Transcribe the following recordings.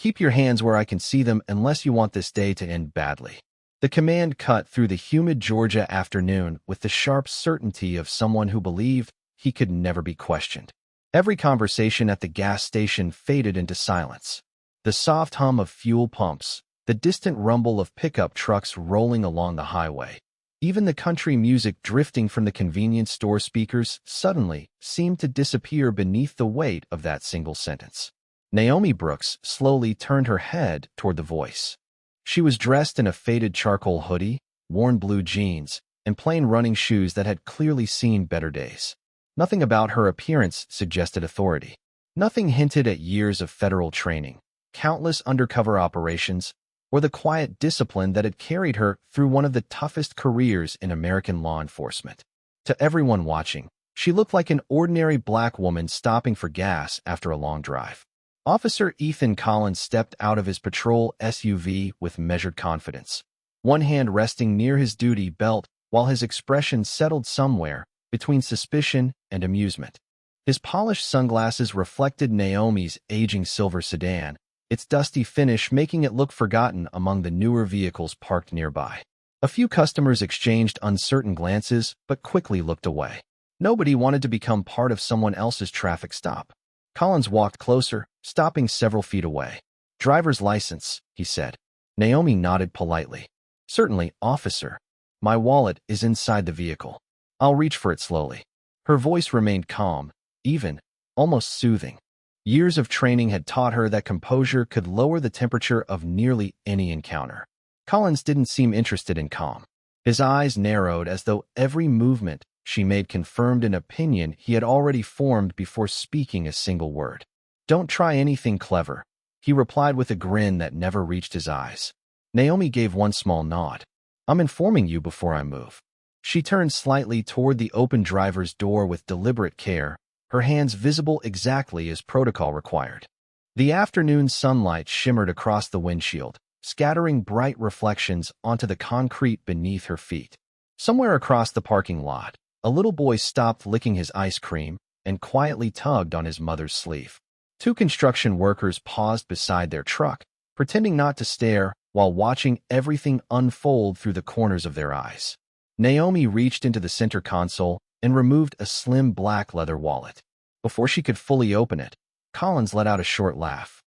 Keep your hands where I can see them unless you want this day to end badly. The command cut through the humid Georgia afternoon with the sharp certainty of someone who believed he could never be questioned. Every conversation at the gas station faded into silence. The soft hum of fuel pumps, the distant rumble of pickup trucks rolling along the highway, even the country music drifting from the convenience store speakers suddenly seemed to disappear beneath the weight of that single sentence. Naomi Brooks slowly turned her head toward the voice. She was dressed in a faded charcoal hoodie, worn blue jeans, and plain running shoes that had clearly seen better days. Nothing about her appearance suggested authority. Nothing hinted at years of federal training, countless undercover operations, or the quiet discipline that had carried her through one of the toughest careers in American law enforcement. To everyone watching, she looked like an ordinary black woman stopping for gas after a long drive. Officer Ethan Collins stepped out of his patrol SUV with measured confidence, one hand resting near his duty belt while his expression settled somewhere between suspicion and amusement. His polished sunglasses reflected Naomi's aging silver sedan, its dusty finish making it look forgotten among the newer vehicles parked nearby. A few customers exchanged uncertain glances but quickly looked away. Nobody wanted to become part of someone else's traffic stop. Collins walked closer, stopping several feet away. "Driver's license," he said. Naomi nodded politely. "Certainly, officer. My wallet is inside the vehicle. I'll reach for it slowly." Her voice remained calm, even, almost soothing. Years of training had taught her that composure could lower the temperature of nearly any encounter. Collins didn't seem interested in calm. His eyes narrowed as though every movement she made confirmed an opinion he had already formed before speaking a single word. "Don't try anything clever," he replied with a grin that never reached his eyes. Naomi gave one small nod. "I'm informing you before I move." She turned slightly toward the open driver's door with deliberate care, her hands visible exactly as protocol required. The afternoon sunlight shimmered across the windshield, scattering bright reflections onto the concrete beneath her feet. Somewhere across the parking lot, a little boy stopped licking his ice cream and quietly tugged on his mother's sleeve. Two construction workers paused beside their truck, pretending not to stare while watching everything unfold through the corners of their eyes. Naomi reached into the center console and removed a slim black leather wallet. Before she could fully open it, Collins let out a short laugh.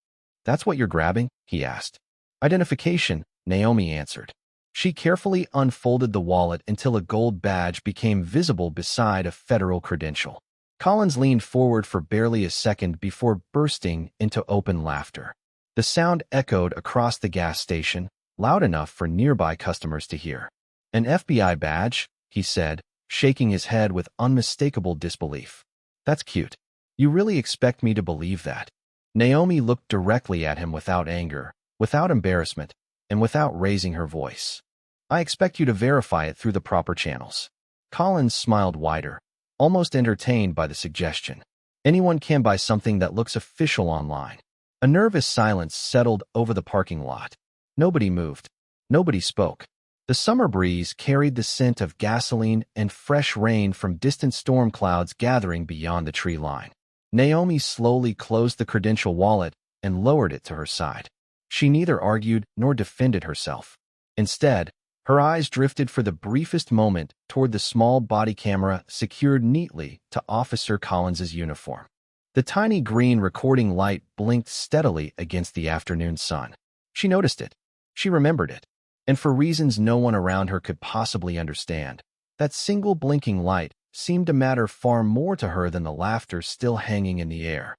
"That's what you're grabbing?" he asked. "Identification," Naomi answered. She carefully unfolded the wallet until a gold badge became visible beside a federal credential. Collins leaned forward for barely a second before bursting into open laughter. The sound echoed across the gas station, loud enough for nearby customers to hear. "An FBI badge," he said, shaking his head with unmistakable disbelief. "That's cute. You really expect me to believe that?" Naomi looked directly at him without anger, without embarrassment, and without raising her voice. "I expect you to verify it through the proper channels." Collins smiled wider, almost entertained by the suggestion. Anyone can buy something that looks official online. A nervous silence settled over the parking lot. Nobody moved. Nobody spoke. The summer breeze carried the scent of gasoline and fresh rain from distant storm clouds gathering beyond the tree line. Naomi slowly closed the credential wallet and lowered it to her side. She neither argued nor defended herself. Instead, her eyes drifted for the briefest moment toward the small body camera secured neatly to Officer Collins's uniform. The tiny green recording light blinked steadily against the afternoon sun. She noticed it. She remembered it. And for reasons no one around her could possibly understand, that single blinking light seemed to matter far more to her than the laughter still hanging in the air.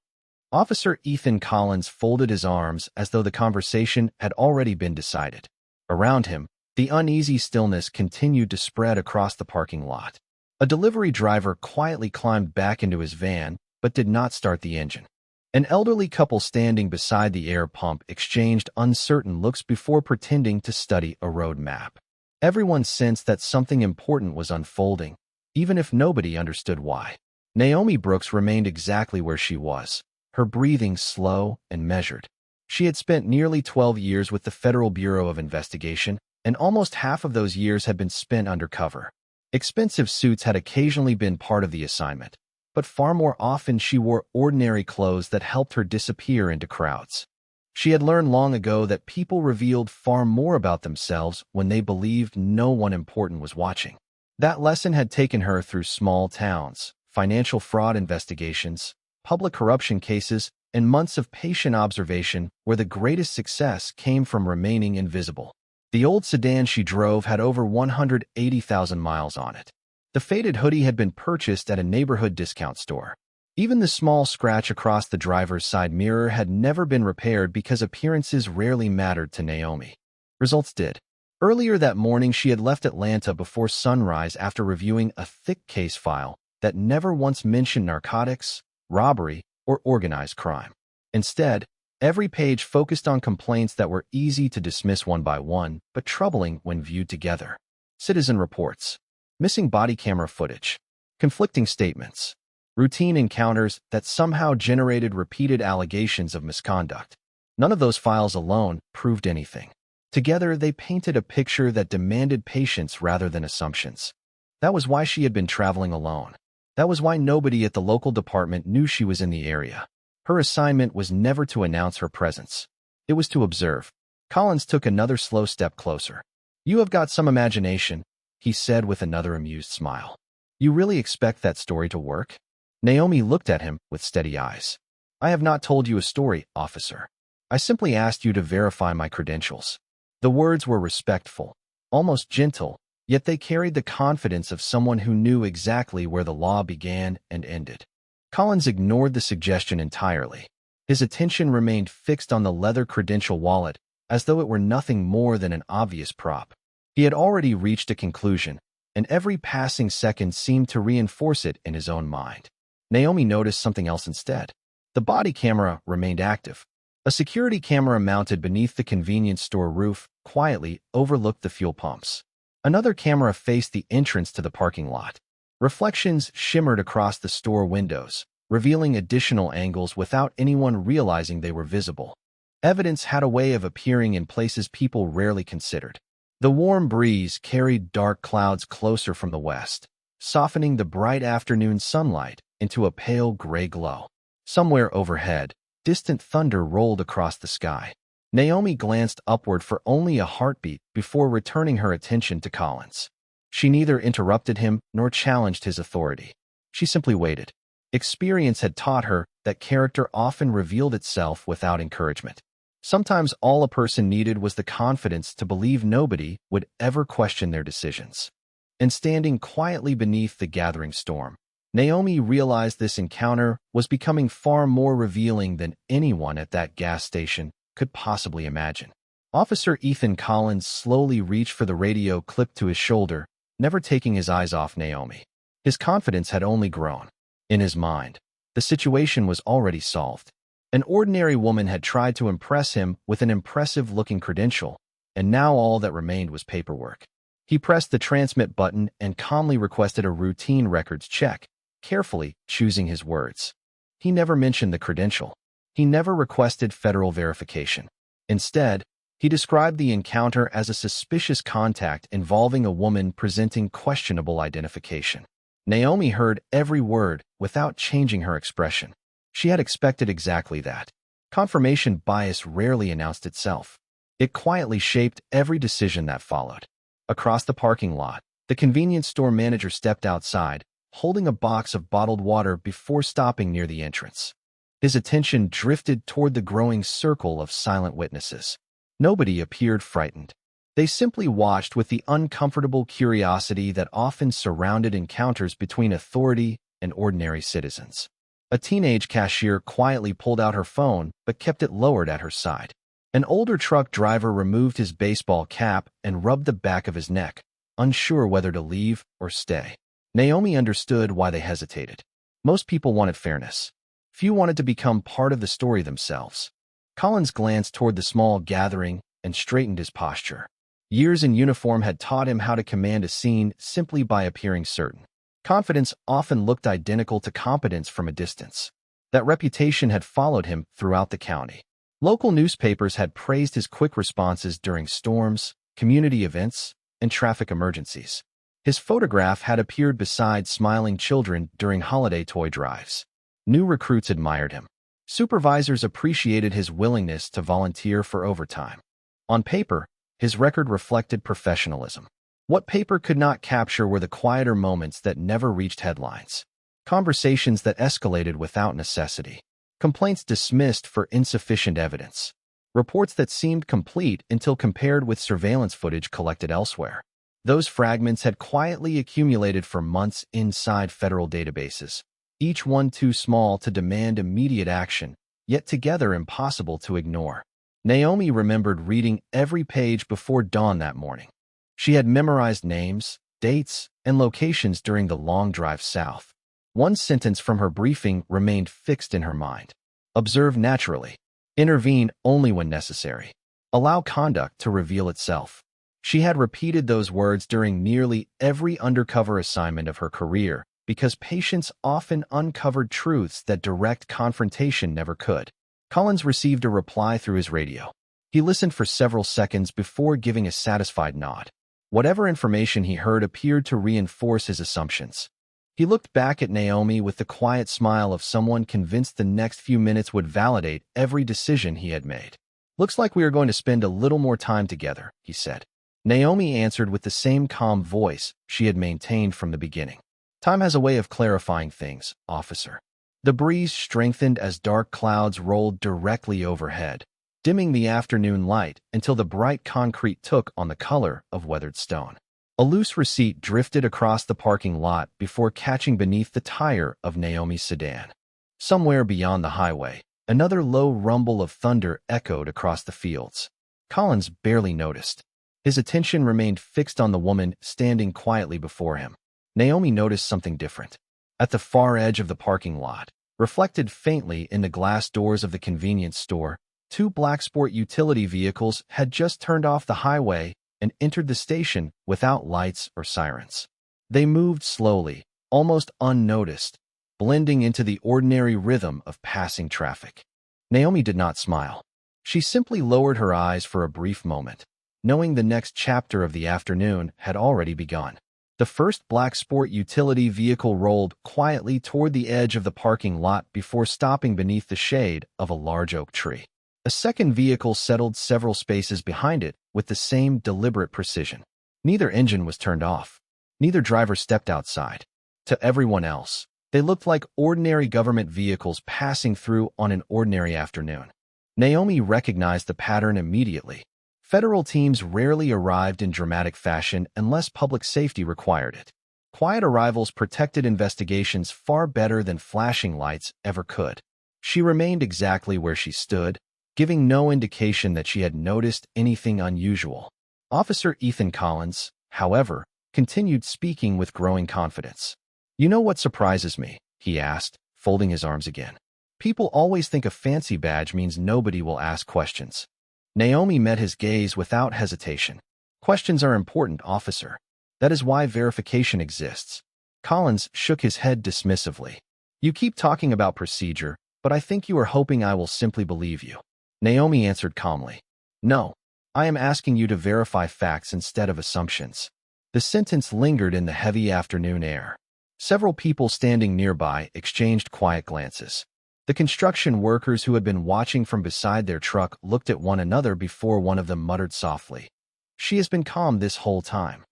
Officer Ethan Collins folded his arms as though the conversation had already been decided. Around him, the uneasy stillness continued to spread across the parking lot. A delivery driver quietly climbed back into his van, but did not start the engine. An elderly couple standing beside the air pump exchanged uncertain looks before pretending to study a road map. Everyone sensed that something important was unfolding, even if nobody understood why. Naomi Brooks remained exactly where she was, her breathing slow and measured. She had spent nearly 12 years with the Federal Bureau of Investigation, and almost half of those years had been spent undercover. Expensive suits had occasionally been part of the assignment, but far more often she wore ordinary clothes that helped her disappear into crowds. She had learned long ago that people revealed far more about themselves when they believed no one important was watching. That lesson had taken her through small towns, financial fraud investigations, public corruption cases, and months of patient observation where the greatest success came from remaining invisible. The old sedan she drove had over 180,000 miles on it. The faded hoodie had been purchased at a neighborhood discount store. Even the small scratch across the driver's side mirror had never been repaired because appearances rarely mattered to Naomi. Results did. Earlier that morning, she had left Atlanta before sunrise after reviewing a thick case file that never once mentioned narcotics, robbery, or organized crime. Instead, every page focused on complaints that were easy to dismiss one by one, but troubling when viewed together. Citizen reports, missing body camera footage, conflicting statements, routine encounters that somehow generated repeated allegations of misconduct. None of those files alone proved anything. Together, they painted a picture that demanded patience rather than assumptions. That was why she had been traveling alone. That was why nobody at the local department knew she was in the area. Her assignment was never to announce her presence. It was to observe. Collins took another slow step closer. "You have got some imagination," he said with another amused smile. "You really expect that story to work?" Naomi looked at him with steady eyes. "I have not told you a story, officer. I simply asked you to verify my credentials." The words were respectful, almost gentle, yet they carried the confidence of someone who knew exactly where the law began and ended. Collins ignored the suggestion entirely. His attention remained fixed on the leather credential wallet, as though it were nothing more than an obvious prop. He had already reached a conclusion, and every passing second seemed to reinforce it in his own mind. Naomi noticed something else instead. The body camera remained active. A security camera mounted beneath the convenience store roof quietly overlooked the fuel pumps. Another camera faced the entrance to the parking lot. Reflections shimmered across the store windows, revealing additional angles without anyone realizing they were visible. Evidence had a way of appearing in places people rarely considered. The warm breeze carried dark clouds closer from the west, softening the bright afternoon sunlight into a pale gray glow. Somewhere overhead, distant thunder rolled across the sky. Naomi glanced upward for only a heartbeat before returning her attention to Collins. She neither interrupted him nor challenged his authority. She simply waited. Experience had taught her that character often revealed itself without encouragement. Sometimes all a person needed was the confidence to believe nobody would ever question their decisions. And standing quietly beneath the gathering storm, Naomi realized this encounter was becoming far more revealing than anyone at that gas station could possibly imagine. Officer Ethan Collins slowly reached for the radio clipped to his shoulder, never taking his eyes off Naomi. His confidence had only grown. In his mind, the situation was already solved. An ordinary woman had tried to impress him with an impressive-looking credential, and now all that remained was paperwork. He pressed the transmit button and calmly requested a routine records check, carefully choosing his words. He never mentioned the credential. He never requested federal verification. Instead, he described the encounter as a suspicious contact involving a woman presenting questionable identification. Naomi heard every word without changing her expression. She had expected exactly that. Confirmation bias rarely announced itself. It quietly shaped every decision that followed. Across the parking lot, the convenience store manager stepped outside, holding a box of bottled water before stopping near the entrance. His attention drifted toward the growing circle of silent witnesses. Nobody appeared frightened. They simply watched with the uncomfortable curiosity that often surrounded encounters between authority and ordinary citizens. A teenage cashier quietly pulled out her phone but kept it lowered at her side. An older truck driver removed his baseball cap and rubbed the back of his neck, unsure whether to leave or stay. Naomi understood why they hesitated. Most people wanted fairness. Few wanted to become part of the story themselves. Collins glanced toward the small gathering and straightened his posture. Years in uniform had taught him how to command a scene simply by appearing certain. Confidence often looked identical to competence from a distance. That reputation had followed him throughout the county. Local newspapers had praised his quick responses during storms, community events, and traffic emergencies. His photograph had appeared beside smiling children during holiday toy drives. New recruits admired him. Supervisors appreciated his willingness to volunteer for overtime. On paper, his record reflected professionalism. What paper could not capture were the quieter moments that never reached headlines. Conversations that escalated without necessity. Complaints dismissed for insufficient evidence. Reports that seemed complete until compared with surveillance footage collected elsewhere. Those fragments had quietly accumulated for months inside federal databases, each one too small to demand immediate action, yet together impossible to ignore. Naomi remembered reading every page before dawn that morning. She had memorized names, dates, and locations during the long drive south. One sentence from her briefing remained fixed in her mind. Observe naturally. Intervene only when necessary. Allow conduct to reveal itself. She had repeated those words during nearly every undercover assignment of her career because patience often uncovered truths that direct confrontation never could. Collins received a reply through his radio. He listened for several seconds before giving a satisfied nod. Whatever information he heard appeared to reinforce his assumptions. He looked back at Naomi with the quiet smile of someone convinced the next few minutes would validate every decision he had made. "Looks like we are going to spend a little more time together," he said. Naomi answered with the same calm voice she had maintained from the beginning. "Time has a way of clarifying things, officer." The breeze strengthened as dark clouds rolled directly overhead, dimming the afternoon light until the bright concrete took on the color of weathered stone. A loose receipt drifted across the parking lot before catching beneath the tire of Naomi's sedan. Somewhere beyond the highway, another low rumble of thunder echoed across the fields. Collins barely noticed. His attention remained fixed on the woman standing quietly before him. Naomi noticed something different. At the far edge of the parking lot, reflected faintly in the glass doors of the convenience store, two black sport utility vehicles had just turned off the highway and entered the station without lights or sirens. They moved slowly, almost unnoticed, blending into the ordinary rhythm of passing traffic. Naomi did not smile. She simply lowered her eyes for a brief moment, knowing the next chapter of the afternoon had already begun. The first black sport utility vehicle rolled quietly toward the edge of the parking lot before stopping beneath the shade of a large oak tree. A second vehicle settled several spaces behind it with the same deliberate precision. Neither engine was turned off. Neither driver stepped outside. To everyone else, they looked like ordinary government vehicles passing through on an ordinary afternoon. Naomi recognized the pattern immediately. Federal teams rarely arrived in dramatic fashion unless public safety required it. Quiet arrivals protected investigations far better than flashing lights ever could. She remained exactly where she stood, giving no indication that she had noticed anything unusual. Officer Ethan Collins, however, continued speaking with growing confidence. "You know what surprises me?" he asked, folding his arms again. "People always think a fancy badge means nobody will ask questions." Naomi met his gaze without hesitation. "Questions are important, officer. That is why verification exists." Collins shook his head dismissively. "You keep talking about procedure, but I think you are hoping I will simply believe you." Naomi answered calmly. "No, I am asking you to verify facts instead of assumptions." The sentence lingered in the heavy afternoon air. Several people standing nearby exchanged quiet glances. The construction workers who had been watching from beside their truck looked at one another before one of them muttered softly, "She has been calm this whole time."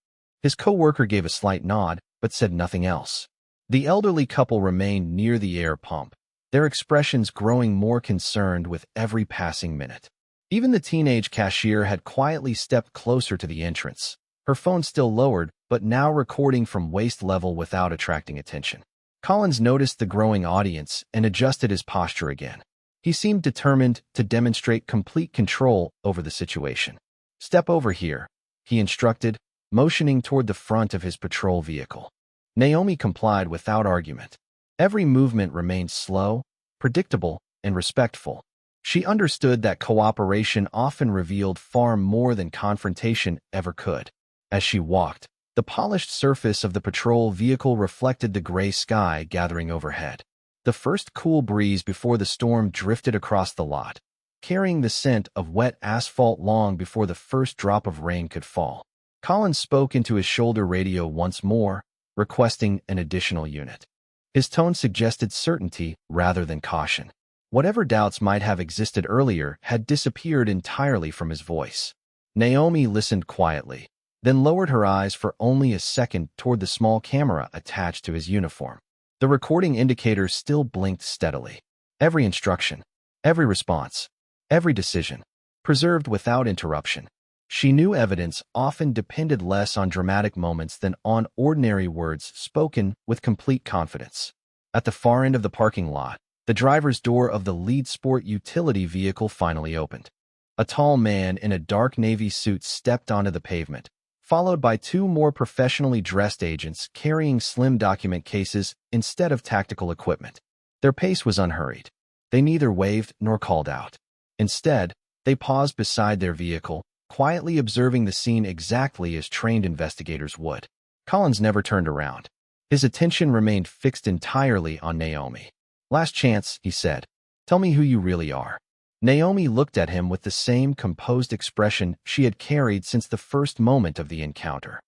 His co-worker gave a slight nod, but said nothing else. The elderly couple remained near the air pump, their expressions growing more concerned with every passing minute. Even the teenage cashier had quietly stepped closer to the entrance, her phone still lowered, but now recording from waist level without attracting attention. Collins noticed the growing audience and adjusted his posture again. He seemed determined to demonstrate complete control over the situation. "Step over here," he instructed, motioning toward the front of his patrol vehicle. Naomi complied without argument. Every movement remained slow, predictable, and respectful. She understood that cooperation often revealed far more than confrontation ever could. As she walked, the polished surface of the patrol vehicle reflected the gray sky gathering overhead. The first cool breeze before the storm drifted across the lot, carrying the scent of wet asphalt long before the first drop of rain could fall. Collins spoke into his shoulder radio once more, requesting an additional unit. His tone suggested certainty rather than caution. Whatever doubts might have existed earlier had disappeared entirely from his voice. Naomi listened quietly, then lowered her eyes for only a second toward the small camera attached to his uniform. The recording indicator still blinked steadily. Every instruction, every response, every decision, preserved without interruption. She knew evidence often depended less on dramatic moments than on ordinary words spoken with complete confidence. At the far end of the parking lot, the driver's door of the lead sport utility vehicle finally opened. A tall man in a dark navy suit stepped onto the pavement, followed by two more professionally dressed agents carrying slim document cases instead of tactical equipment. Their pace was unhurried. They neither waved nor called out. Instead, they paused beside their vehicle, quietly observing the scene exactly as trained investigators would. Collins never turned around. His attention remained fixed entirely on Naomi. "Last chance," he said. "Tell me who you really are." Naomi looked at him with the same composed expression she had carried since the first moment of the encounter.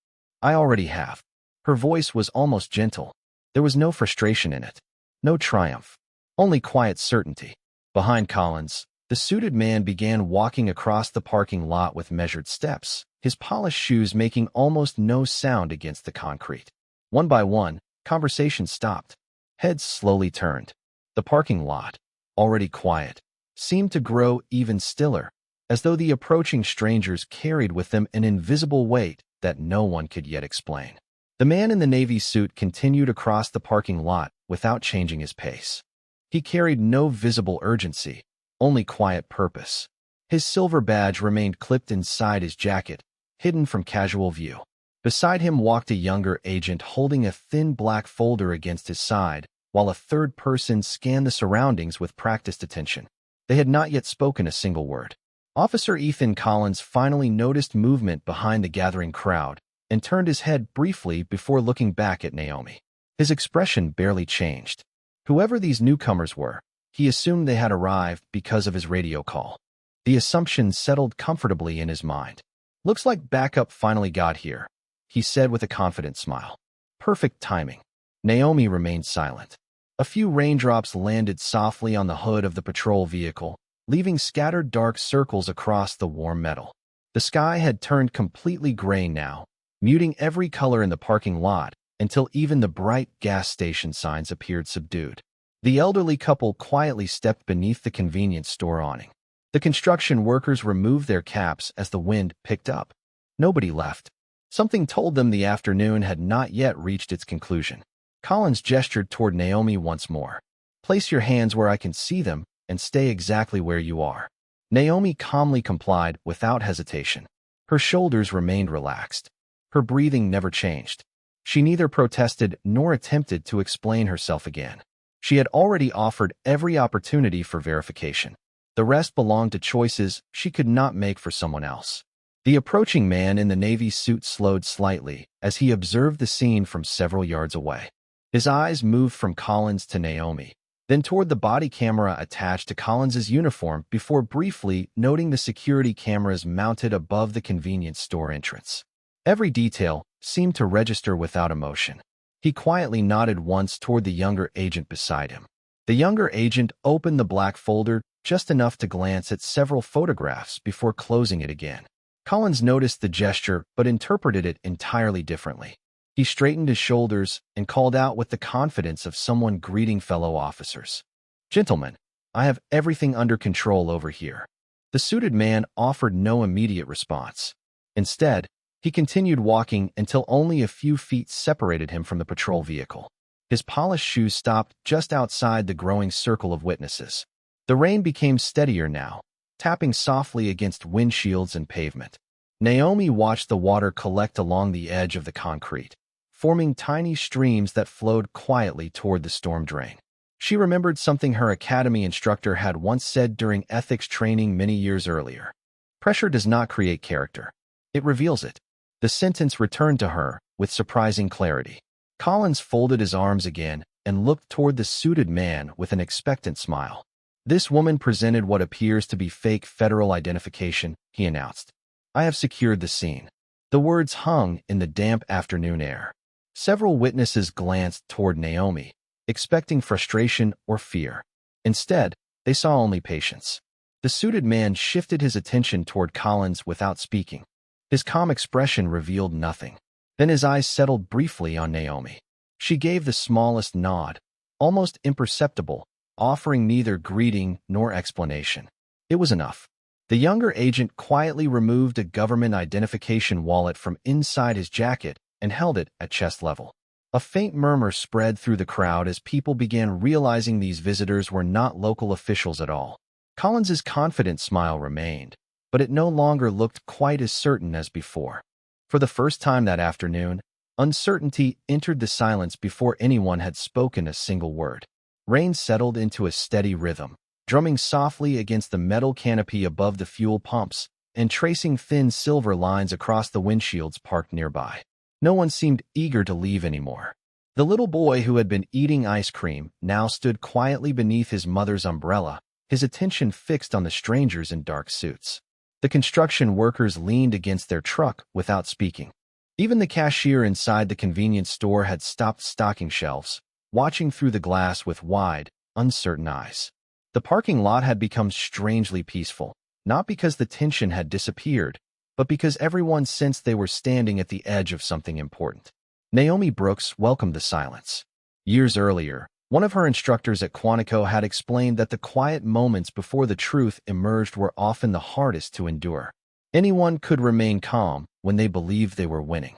"I already have." Her voice was almost gentle. There was no frustration in it, no triumph, only quiet certainty. Behind Collins, the suited man began walking across the parking lot with measured steps, his polished shoes making almost no sound against the concrete. One by one, conversations stopped. Heads slowly turned. The parking lot, already quiet, seemed to grow even stiller, as though the approaching strangers carried with them an invisible weight that no one could yet explain. The man in the navy suit continued across the parking lot without changing his pace. He carried no visible urgency, only quiet purpose. His silver badge remained clipped inside his jacket, hidden from casual view. Beside him walked a younger agent holding a thin black folder against his side, while a third person scanned the surroundings with practiced attention. They had not yet spoken a single word. Officer Ethan Collins finally noticed movement behind the gathering crowd and turned his head briefly before looking back at Naomi. His expression barely changed. Whoever these newcomers were, he assumed they had arrived because of his radio call. The assumption settled comfortably in his mind. "Looks like backup finally got here," he said with a confident smile. "Perfect timing." Naomi remained silent. A few raindrops landed softly on the hood of the patrol vehicle, leaving scattered dark circles across the warm metal. The sky had turned completely gray now, muting every color in the parking lot until even the bright gas station signs appeared subdued. The elderly couple quietly stepped beneath the convenience store awning. The construction workers removed their caps as the wind picked up. Nobody left. Something told them the afternoon had not yet reached its conclusion. Collins gestured toward Naomi once more. "Place your hands where I can see them and stay exactly where you are." Naomi calmly complied without hesitation. Her shoulders remained relaxed. Her breathing never changed. She neither protested nor attempted to explain herself again. She had already offered every opportunity for verification. The rest belonged to choices she could not make for someone else. The approaching man in the navy suit slowed slightly as he observed the scene from several yards away. His eyes moved from Collins to Naomi, then toward the body camera attached to Collins's uniform before briefly noting the security cameras mounted above the convenience store entrance. Every detail seemed to register without emotion. He quietly nodded once toward the younger agent beside him. The younger agent opened the black folder just enough to glance at several photographs before closing it again. Collins noticed the gesture but interpreted it entirely differently. He straightened his shoulders and called out with the confidence of someone greeting fellow officers. "Gentlemen, I have everything under control over here." The suited man offered no immediate response. Instead, he continued walking until only a few feet separated him from the patrol vehicle. His polished shoes stopped just outside the growing circle of witnesses. The rain became steadier now, tapping softly against windshields and pavement. Naomi watched the water collect along the edge of the concrete, forming tiny streams that flowed quietly toward the storm drain. She remembered something her academy instructor had once said during ethics training many years earlier. "Pressure does not create character. It reveals it." The sentence returned to her with surprising clarity. Collins folded his arms again and looked toward the suited man with an expectant smile. "This woman presented what appears to be fake federal identification," he announced. "I have secured the scene." The words hung in the damp afternoon air. Several witnesses glanced toward Naomi, expecting frustration or fear. Instead, They saw only patience. The suited man shifted his attention toward Collins without speaking. His calm expression revealed nothing. Then his eyes settled briefly on Naomi. She gave the smallest nod, almost imperceptible, offering neither greeting nor explanation. It was enough. The younger agent quietly removed a government identification wallet from inside his jacket and held it at chest level. A faint murmur spread through the crowd as people began realizing these visitors were not local officials at all. Collins's confident smile remained, but it no longer looked quite as certain as before. For the first time that afternoon, uncertainty entered the silence before anyone had spoken a single word. Rain settled into a steady rhythm, drumming softly against the metal canopy above the fuel pumps and tracing thin silver lines across the windshields parked nearby. No one seemed eager to leave anymore. The little boy who had been eating ice cream now stood quietly beneath his mother's umbrella, his attention fixed on the strangers in dark suits. The construction workers leaned against their truck without speaking. Even the cashier inside the convenience store had stopped stocking shelves, watching through the glass with wide, uncertain eyes. The parking lot had become strangely peaceful, not because the tension had disappeared, but because everyone sensed they were standing at the edge of something important. Naomi Brooks welcomed the silence. Years earlier, one of her instructors at Quantico had explained that the quiet moments before the truth emerged were often the hardest to endure. Anyone could remain calm when they believed they were winning.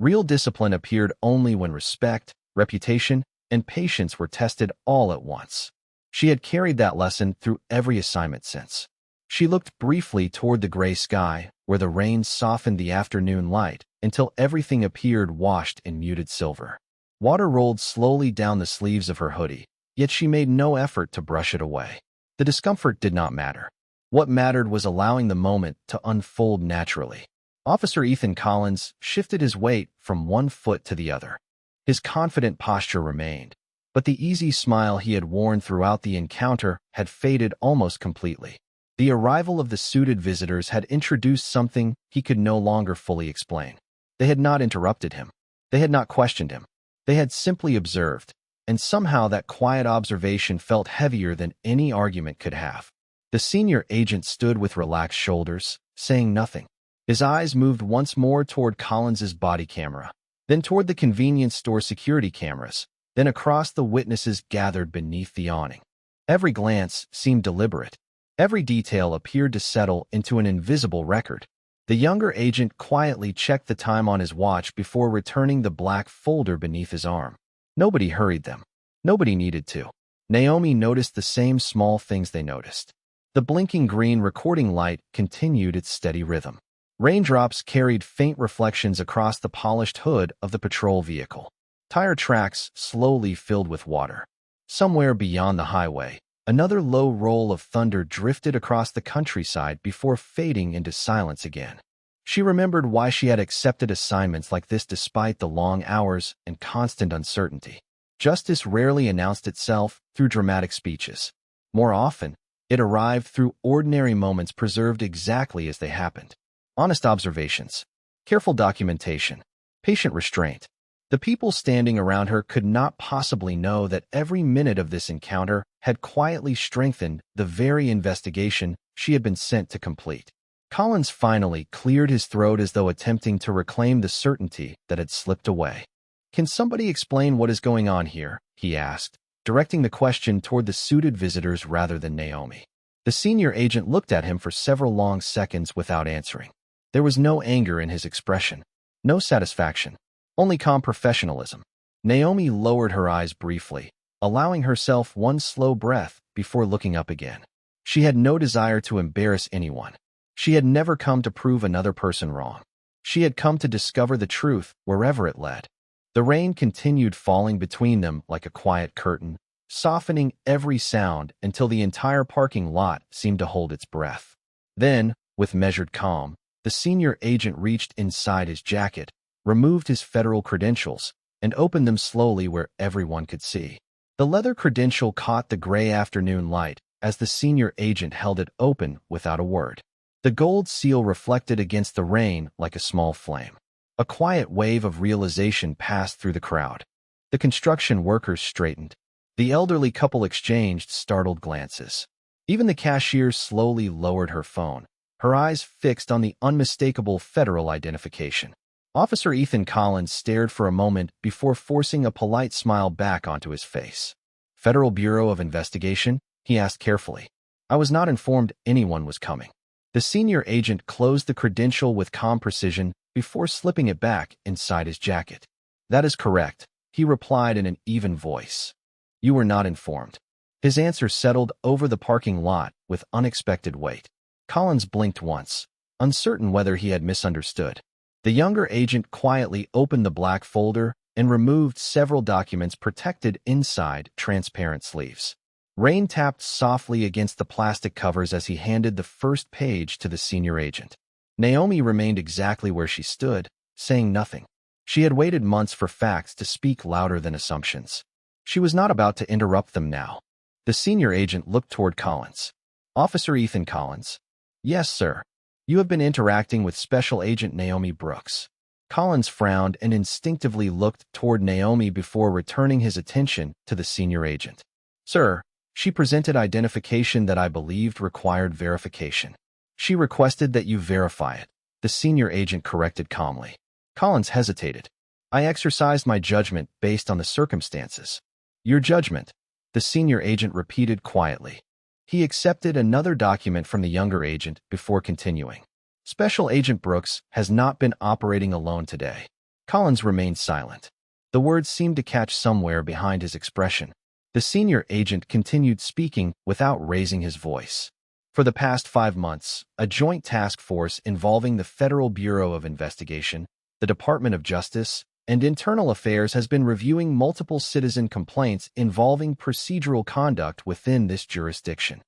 Real discipline appeared only when respect, reputation, and patience were tested all at once. She had carried that lesson through every assignment since. She looked briefly toward the gray sky, where the rain softened the afternoon light until everything appeared washed in muted silver. Water rolled slowly down the sleeves of her hoodie, yet she made no effort to brush it away. The discomfort did not matter. What mattered was allowing the moment to unfold naturally. Officer Ethan Collins shifted his weight from one foot to the other. His confident posture remained, but the easy smile he had worn throughout the encounter had faded almost completely. The arrival of the suited visitors had introduced something he could no longer fully explain. They had not interrupted him. They had not questioned him. They had simply observed, and somehow that quiet observation felt heavier than any argument could have. The senior agent stood with relaxed shoulders, saying nothing. His eyes moved once more toward Collins's body camera, then toward the convenience store security cameras, then across the witnesses gathered beneath the awning. Every glance seemed deliberate. Every detail appeared to settle into an invisible record. The younger agent quietly checked the time on his watch before returning the black folder beneath his arm. Nobody hurried them. Nobody needed to. Naomi noticed the same small things they noticed. The blinking green recording light continued its steady rhythm. Raindrops carried faint reflections across the polished hood of the patrol vehicle. Tire tracks slowly filled with water. Somewhere beyond the highway, another low roll of thunder drifted across the countryside before fading into silence again. She remembered why she had accepted assignments like this despite the long hours and constant uncertainty. Justice rarely announced itself through dramatic speeches. More often, it arrived through ordinary moments preserved exactly as they happened. Honest observations, careful documentation, patient restraint. The people standing around her could not possibly know that every minute of this encounter had quietly strengthened the very investigation she had been sent to complete. Collins finally cleared his throat as though attempting to reclaim the certainty that had slipped away. "Can somebody explain what is going on here?" he asked, directing the question toward the suited visitors rather than Naomi. The senior agent looked at him for several long seconds without answering. There was no anger in his expression, no satisfaction, only calm professionalism. Naomi lowered her eyes briefly, allowing herself one slow breath before looking up again. She had no desire to embarrass anyone. She had never come to prove another person wrong. She had come to discover the truth wherever it led. The rain continued falling between them like a quiet curtain, softening every sound until the entire parking lot seemed to hold its breath. Then, with measured calm, the senior agent reached inside his jacket, removed his federal credentials, and opened them slowly where everyone could see. The leather credential caught the gray afternoon light as the senior agent held it open without a word. The gold seal reflected against the rain like a small flame. A quiet wave of realization passed through the crowd. The construction workers straightened. The elderly couple exchanged startled glances. Even the cashier slowly lowered her phone, her eyes fixed on the unmistakable federal identification. Officer Ethan Collins stared for a moment before forcing a polite smile back onto his face. "Federal Bureau of Investigation?" he asked carefully. "I was not informed anyone was coming." The senior agent closed the credential with calm precision before slipping it back inside his jacket. "That is correct," he replied in an even voice. "You were not informed." His answer settled over the parking lot with unexpected weight. Collins blinked once, uncertain whether he had misunderstood. The younger agent quietly opened the black folder and removed several documents protected inside transparent sleeves. Rain tapped softly against the plastic covers as he handed the first page to the senior agent. Naomi remained exactly where she stood, saying nothing. She had waited months for facts to speak louder than assumptions. She was not about to interrupt them now. The senior agent looked toward Collins. "Officer Ethan Collins." "Yes, sir. You have been interacting with Special Agent Naomi Brooks." Collins frowned and instinctively looked toward Naomi before returning his attention to the senior agent. "Sir, she presented identification that I believed required verification. She requested that you verify it," the senior agent corrected calmly. Collins hesitated. "I exercised my judgment based on the circumstances." "Your judgment," the senior agent repeated quietly. He accepted another document from the younger agent before continuing. "Special Agent Brooks has not been operating alone today." Collins remained silent. The words seemed to catch somewhere behind his expression. The senior agent continued speaking without raising his voice. "For the past 5 months, a joint task force involving the Federal Bureau of Investigation, the Department of Justice, and Internal Affairs has been reviewing multiple citizen complaints involving procedural conduct within this jurisdiction."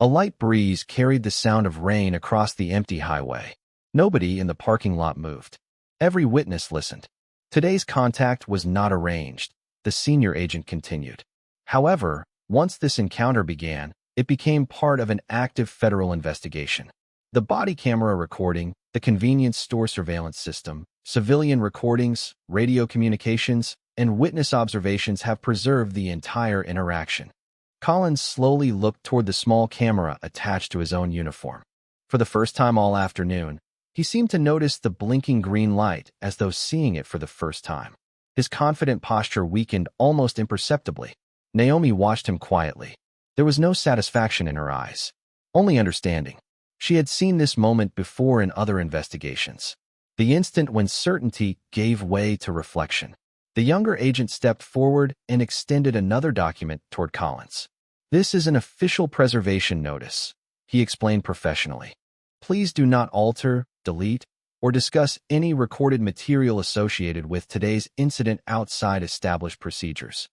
A light breeze carried the sound of rain across the empty highway. Nobody in the parking lot moved. Every witness listened. "Today's contact was not arranged," the senior agent continued. "However, once this encounter began, it became part of an active federal investigation. The body camera recording, the convenience store surveillance system, civilian recordings, radio communications, and witness observations have preserved the entire interaction." Collins slowly looked toward the small camera attached to his own uniform. For the first time all afternoon, he seemed to notice the blinking green light as though seeing it for the first time. His confident posture weakened almost imperceptibly. Naomi watched him quietly. There was no satisfaction in her eyes, only understanding. She had seen this moment before in other investigations. The instant when certainty gave way to reflection. The younger agent stepped forward and extended another document toward Collins. "This is an official preservation notice," he explained professionally. "Please do not alter, delete, or discuss any recorded material associated with today's incident outside established procedures."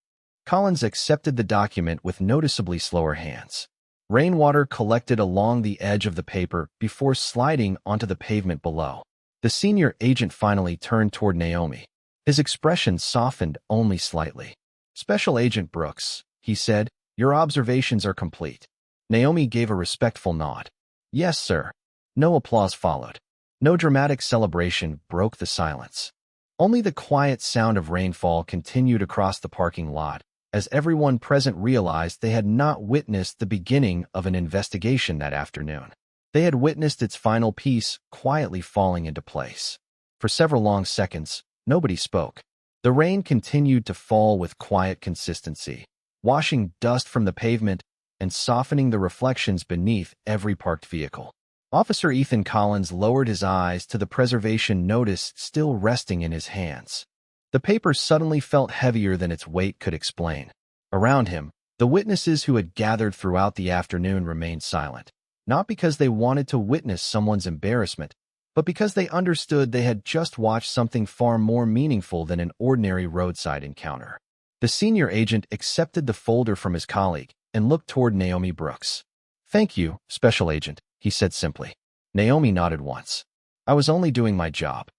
Collins accepted the document with noticeably slower hands. Rainwater collected along the edge of the paper before sliding onto the pavement below. The senior agent finally turned toward Naomi. His expression softened only slightly. "Special Agent Brooks," he said, "your observations are complete." Naomi gave a respectful nod. "Yes, sir." No applause followed. No dramatic celebration broke the silence. Only the quiet sound of rainfall continued across the parking lot, as everyone present realized they had not witnessed the beginning of an investigation that afternoon. They had witnessed its final piece quietly falling into place. For several long seconds, nobody spoke. The rain continued to fall with quiet consistency, washing dust from the pavement and softening the reflections beneath every parked vehicle. Officer Ethan Collins lowered his eyes to the preservation notice still resting in his hands. The paper suddenly felt heavier than its weight could explain. Around him, the witnesses who had gathered throughout the afternoon remained silent, not because they wanted to witness someone's embarrassment, but because they understood they had just watched something far more meaningful than an ordinary roadside encounter. The senior agent accepted the folder from his colleague and looked toward Naomi Brooks. "Thank you, Special Agent," he said simply. Naomi nodded once. "I was only doing my job."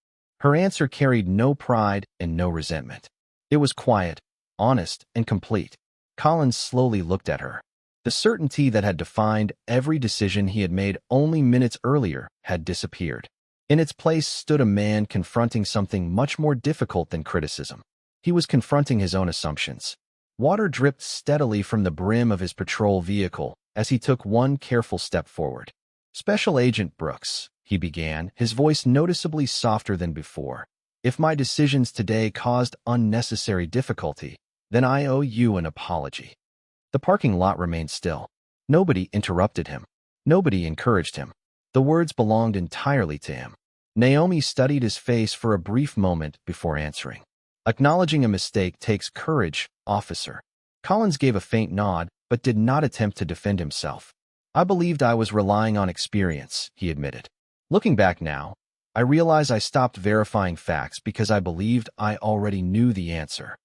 Her answer carried no pride and no resentment. It was quiet, honest, and complete. Collins slowly looked at her. The certainty that had defined every decision he had made only minutes earlier had disappeared. In its place stood a man confronting something much more difficult than criticism. He was confronting his own assumptions. Water dripped steadily from the brim of his patrol vehicle, as he took one careful step forward. "Special Agent Brooks," he began, his voice noticeably softer than before. "If my decisions today caused unnecessary difficulty, then I owe you an apology." The parking lot remained still. Nobody interrupted him. Nobody encouraged him. The words belonged entirely to him. Naomi studied his face for a brief moment before answering. "Acknowledging a mistake takes courage, officer." Collins gave a faint nod, but did not attempt to defend himself. "I believed I was relying on experience," he admitted. "Looking back now, I realize I stopped verifying facts because I believed I already knew the answer."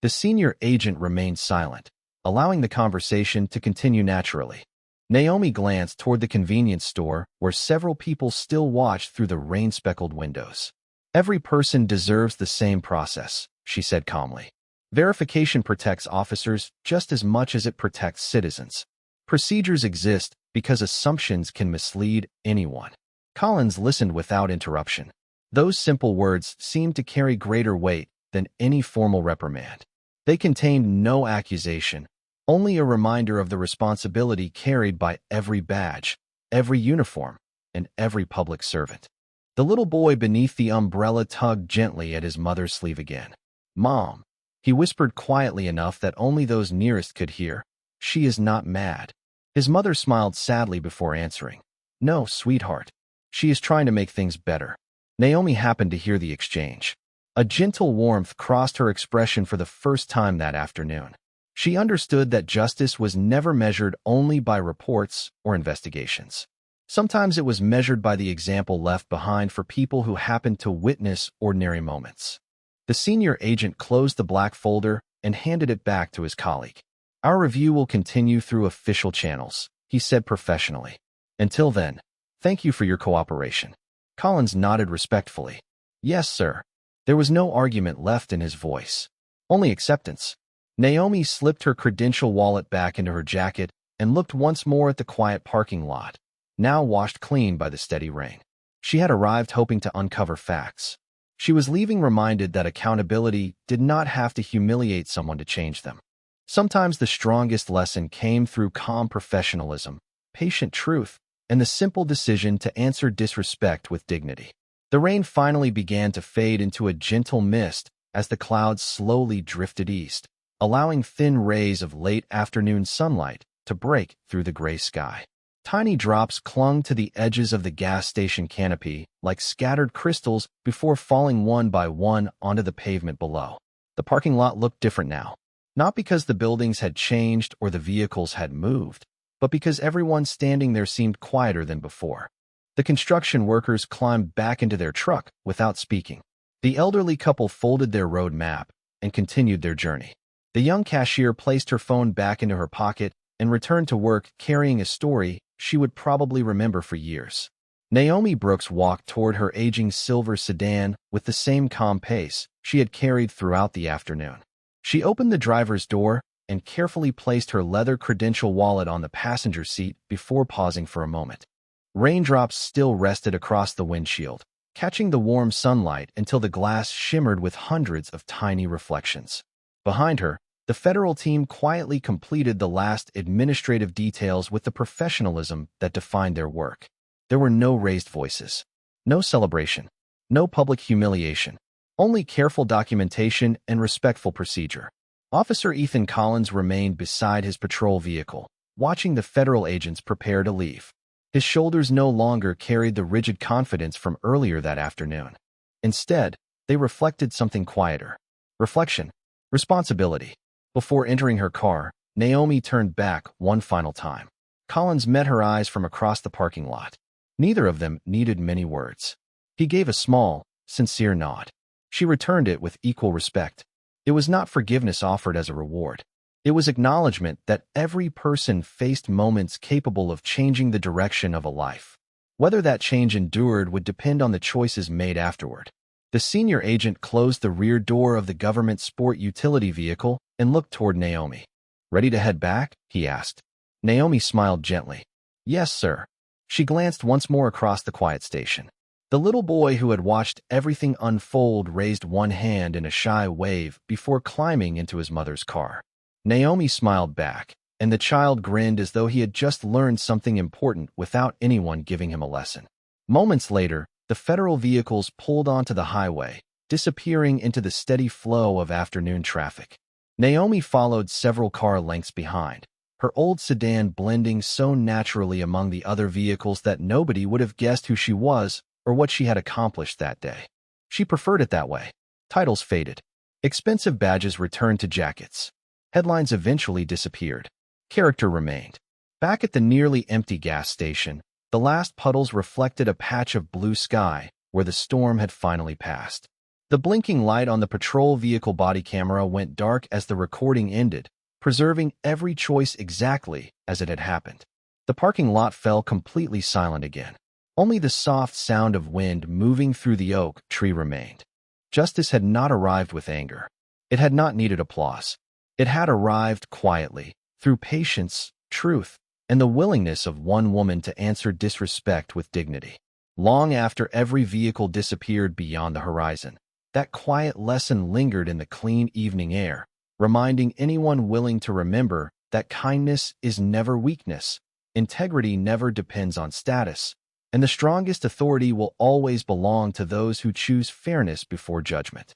The senior agent remained silent, allowing the conversation to continue naturally. Naomi glanced toward the convenience store where several people still watched through the rain-speckled windows. "Every person deserves the same process," she said calmly. "Verification protects officers just as much as it protects citizens. Procedures exist because assumptions can mislead anyone." Collins listened without interruption. Those simple words seemed to carry greater weight than any formal reprimand. They contained no accusation, only a reminder of the responsibility carried by every badge, every uniform, and every public servant. The little boy beneath the umbrella tugged gently at his mother's sleeve again. "Mom," he whispered quietly enough that only those nearest could hear, "she is not mad." His mother smiled sadly before answering. "No, sweetheart. She is trying to make things better." Naomi happened to hear the exchange. A gentle warmth crossed her expression for the first time that afternoon. She understood that justice was never measured only by reports or investigations. Sometimes it was measured by the example left behind for people who happened to witness ordinary moments. The senior agent closed the black folder and handed it back to his colleague. "Our review will continue through official channels," he said professionally. "Until then, thank you for your cooperation." Collins nodded respectfully. "Yes, sir." There was no argument left in his voice, only acceptance. Naomi slipped her credential wallet back into her jacket and looked once more at the quiet parking lot, now washed clean by the steady rain. She had arrived hoping to uncover facts. She was leaving reminded that accountability did not have to humiliate someone to change them. Sometimes the strongest lesson came through calm professionalism, patient truth, and the simple decision to answer disrespect with dignity. The rain finally began to fade into a gentle mist as the clouds slowly drifted east, allowing thin rays of late afternoon sunlight to break through the gray sky. Tiny drops clung to the edges of the gas station canopy like scattered crystals before falling one by one onto the pavement below. The parking lot looked different now, not because the buildings had changed or the vehicles had moved, but because everyone standing there seemed quieter than before. The construction workers climbed back into their truck without speaking. The elderly couple folded their road map and continued their journey. The young cashier placed her phone back into her pocket and returned to work carrying a story she would probably remember for years. Naomi Brooks walked toward her aging silver sedan with the same calm pace she had carried throughout the afternoon. She opened the driver's door and carefully placed her leather credential wallet on the passenger seat before pausing for a moment. Raindrops still rested across the windshield, catching the warm sunlight until the glass shimmered with hundreds of tiny reflections. Behind her, the federal team quietly completed the last administrative details with the professionalism that defined their work. There were no raised voices, no celebration, no public humiliation, only careful documentation and respectful procedure. Officer Ethan Collins remained beside his patrol vehicle, watching the federal agents prepare to leave. His shoulders no longer carried the rigid confidence from earlier that afternoon. Instead, they reflected something quieter. Reflection, responsibility. Before entering her car, Naomi turned back one final time. Collins met her eyes from across the parking lot. Neither of them needed many words. He gave a small, sincere nod. She returned it with equal respect. It was not forgiveness offered as a reward. It was acknowledgement that every person faced moments capable of changing the direction of a life. Whether that change endured would depend on the choices made afterward. The senior agent closed the rear door of the government sport utility vehicle and looked toward Naomi. "Ready to head back?" he asked. Naomi smiled gently. "Yes, sir." She glanced once more across the quiet station. The little boy who had watched everything unfold raised one hand in a shy wave before climbing into his mother's car. Naomi smiled back, and the child grinned as though he had just learned something important without anyone giving him a lesson. Moments later, the federal vehicles pulled onto the highway, disappearing into the steady flow of afternoon traffic. Naomi followed several car lengths behind, her old sedan blending so naturally among the other vehicles that nobody would have guessed who she was or what she had accomplished that day. She preferred it that way. Titles faded. Expensive badges returned to jackets. Headlines eventually disappeared. Character remained. Back at the nearly empty gas station, the last puddles reflected a patch of blue sky where the storm had finally passed. The blinking light on the patrol vehicle body camera went dark as the recording ended, preserving every choice exactly as it had happened. The parking lot fell completely silent again. Only the soft sound of wind moving through the oak tree remained. Justice had not arrived with anger. It had not needed applause. It had arrived quietly, through patience, truth, and the willingness of one woman to answer disrespect with dignity. Long after every vehicle disappeared beyond the horizon, that quiet lesson lingered in the clean evening air, reminding anyone willing to remember that kindness is never weakness, integrity never depends on status, and the strongest authority will always belong to those who choose fairness before judgment.